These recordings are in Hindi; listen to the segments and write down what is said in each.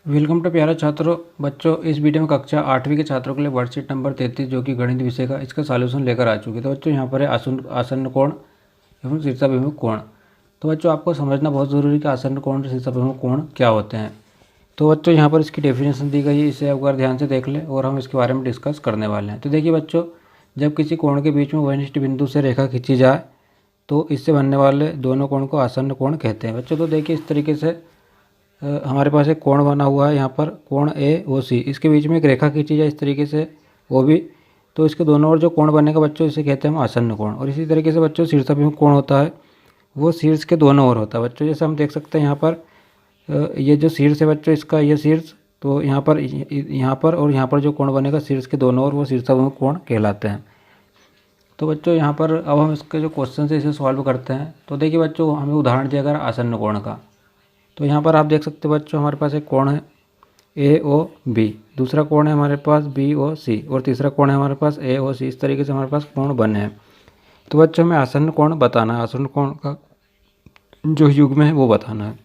वेलकम टू प्यारे छात्रों। बच्चों, इस वीडियो में कक्षा 8वीं के छात्रों के लिए वर्कशीट नंबर 33 जो कि गणित विषय का इसका सॉल्यूशन लेकर आ चुके। तो बच्चों यहाँ पर है आसन्न कोण एवं शीर्षाभिमुख कोण। तो बच्चों आपको समझना बहुत ज़रूरी है कि आसन्न कोण और शीर्षाभिमुख कोण क्या होते हैं। तो बच्चों यहाँ पर इसकी डेफिनेशन दी गई है, इसे एक बार ध्यान से देख लें और हम इसके बारे में डिस्कस करने वाले हैं। तो देखिए बच्चों, जब किसी कोण के बीच में वनिष्ठ बिंदु से रेखा खींची जाए तो इससे बनने वाले दोनों कोण को आसन्न कोण कहते हैं। बच्चों तो देखिए इस तरीके से हमारे पास एक कोण बना हुआ है, यहाँ पर कोण ए ओ सी, इसके बीच में एक रेखा खींची जाए इस तरीके से वो भी, तो इसके दोनों ओर जो कोण बनेगा बच्चों इसे कहते हैं हम आसन्न कोण। और इसी तरीके से बच्चों शीर्षाभिमुख कोण होता है वो शीर्ष के दोनों ओर होता है। बच्चों जैसे हम देख सकते हैं यहाँ पर ये जो शीर्ष है बच्चों इसका ये शीर्ष, तो यहाँ पर और यहाँ पर जो कोण बनेगा शीर्ष के दोनों ओर वो शीर्षाभिमुख कोण कहलाते हैं। तो बच्चों यहाँ पर अब हम इसके जो क्वेश्चन है इसे सॉल्व करते हैं। तो देखिए बच्चों, हमें उदाहरण दिया गया आसन्न कोण का। तो यहाँ पर आप देख सकते हो बच्चों, हमारे पास एक कोण है ए ओ बी, दूसरा कोण है हमारे पास बी ओ सी और तीसरा कोण है हमारे पास ए ओ सी। इस तरीके से हमारे पास कोण बने हैं। तो बच्चों हमें आसन्न कोण बताना है, आसन्न कोण का जो युग्म है वो बताना है।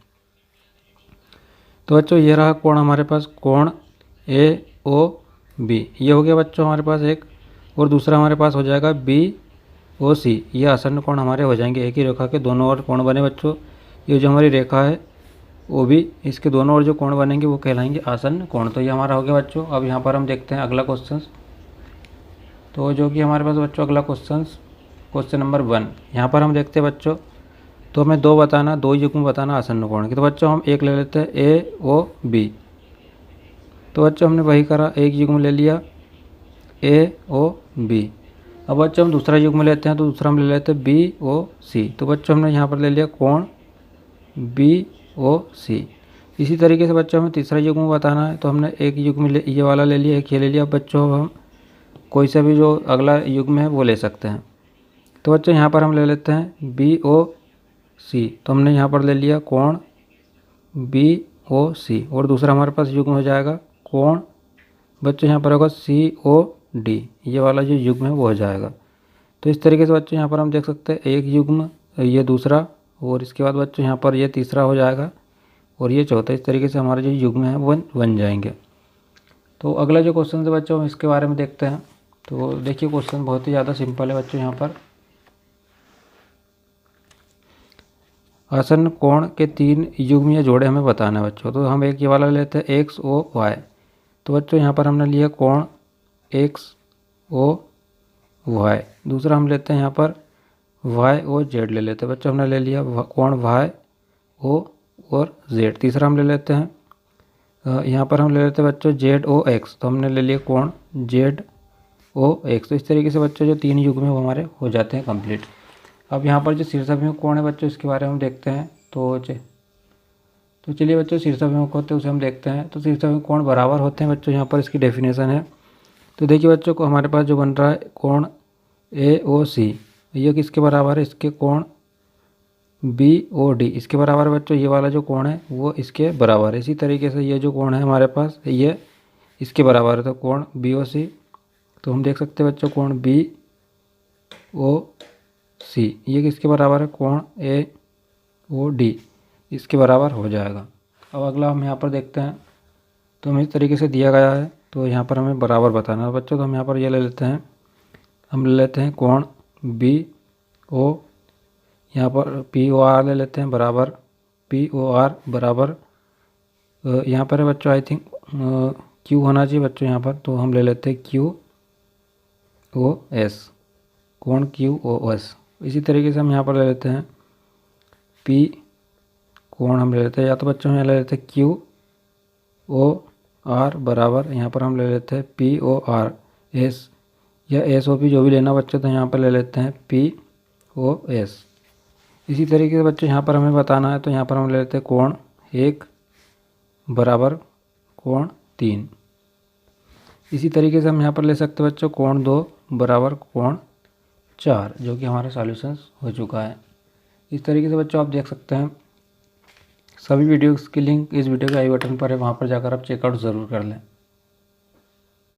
तो बच्चों ये रहा कोण हमारे पास, कोण ए ओ बी, ये हो गया बच्चों हमारे पास एक, और दूसरा हमारे पास हो जाएगा बी ओ सी। ये आसन्न कोण हमारे हो जाएंगे। एक ही रेखा के दोनों ओर कोण बने बच्चों, ये जो हमारी रेखा है वो भी, इसके दोनों ओर जो कोण बनेंगे वो कहलाएंगे आसन्न कोण। तो ये हमारा हो गया बच्चों। अब यहाँ पर हम देखते हैं अगला क्वेश्चन, तो जो कि हमारे पास बच्चों अगला क्वेश्चन नंबर 1। यहाँ पर हम देखते हैं बच्चों, तो हमें दो युग्म बताना आसन्न कोण की। तो बच्चों हम एक ले लेते हैं ए ओ बी। तो बच्चों हमने वही करा, एक युग्म ले लिया ए ओ बी। अब बच्चों हम दूसरा युग्म लेते हैं, तो दूसरा हम ले लेते हैं बी ओ सी। तो बच्चों हमने यहाँ पर ले लिया कोण बी ओ सी। इसी तरीके से बच्चों हमें तीसरा युग्म बताना है, तो हमने एक युग्म ये वाला ले लिया, एक ये ले लिया। बच्चों अब हम कोई सा भी जो अगला युग्म है वो ले सकते हैं। तो बच्चों यहाँ पर हम ले लेते हैं बी ओ सी। तो हमने यहाँ पर ले लिया कोण बी ओ सी, और दूसरा हमारे पास युग्म हो जाएगा कोण बच्चों यहाँ पर होगा सी ओ डी। ये वाला जो युग्म है वो हो जाएगा। तो इस तरीके से बच्चों यहाँ पर हम देख सकते हैं एक युग्म, ये दूसरा, और इसके बाद बच्चों यहाँ पर ये तीसरा हो जाएगा और ये चौथा। इस तरीके से हमारे जो युग्म है वो बन जाएंगे। तो अगला जो क्वेश्चन है बच्चों हम इसके बारे में देखते हैं। तो देखिए क्वेश्चन बहुत ही ज़्यादा सिंपल है बच्चों। यहाँ पर आसन्न कोण के 3 युग्म या जोड़े हमें बताना है बच्चों। तो हम एक ये वाला लेते हैं एक्स ओ वाई। तो बच्चों यहाँ पर हमने लिया कोण एक्स ओ वाई। दूसरा हम लेते हैं यहाँ पर वाई ओ जेड ले लेते हैं। बच्चों हमने ले लिया कोण वाई ओ और जेड। तीसरा हम ले लेते हैं यहाँ पर हम ले लेते हैं बच्चों जेड ओ एक्स। तो हमने ले लिया कोण जेड ओ एक्स। तो इस तरीके से बच्चों जो 3 युग्म है वो हमारे हो जाते हैं कंप्लीट। अब यहाँ पर जो शीर्षाभिमुख कोण है बच्चों इसके बारे में हम देखते हैं। तो चलिए बच्चों, शीर्षाभिमुख होते हैं उसे हम देखते हैं। तो शीर्षाभिमुख कोण बराबर होते हैं बच्चों, यहाँ पर इसकी डेफिनेशन है। तो देखिए बच्चों को हमारे पास जो बन रहा है कोण ए ओ सी, ये किसके बराबर है, इसके कोण बी ओ डी इसके बराबर है बच्चों। ये वाला जो कोण है वो इसके बराबर है। इसी तरीके से ये जो कोण है हमारे पास ये इसके बराबर है, तो कोण बी ओ सी। तो हम देख सकते हैं बच्चों कोण बी ओ सी ये किसके बराबर है, कोण ए ओ डी इसके बराबर हो जाएगा। अब अगला हम यहाँ पर देखते हैं। तो हमें इस तरीके से दिया गया है, तो यहाँ पर हमें बराबर बताना है बच्चों। तो हम यहाँ पर ये ले लेते हैं, हम ले लेते हैं कोण बी ओ, यहाँ पर पी ओ आर ले लेते हैं बराबर पी ओ आर बराबर यहाँ पर है बच्चों आई थिंक क्यू होना चाहिए बच्चों यहाँ पर। तो हम ले लेते हैं क्यू ओ एस, कोण क्यू ओ एस। इसी तरीके से हम यहाँ पर ले लेते हैं पी कोण हम ले लेते हैं, या तो बच्चों यहाँ ले लेते हैं क्यू ओ आर बराबर यहाँ पर हम ले लेते हैं पी ओ आर एस या एस ओ पी, जो भी लेना बच्चों। तो यहाँ पर ले लेते हैं पी ओ एस। इसी तरीके से बच्चों यहाँ पर हमें बताना है, तो यहाँ पर हम ले लेते हैं कोण 1 बराबर कोण 3। इसी तरीके से हम यहाँ पर ले सकते हैं बच्चों कोण 2 बराबर कोण 4, जो कि हमारा सॉल्यूशन हो चुका है। इस तरीके से बच्चों आप देख सकते हैं। सभी वीडियोज़ की लिंक इस वीडियो के आई बटन पर है, वहाँ पर जाकर आप चेकआउट ज़रूर कर लें।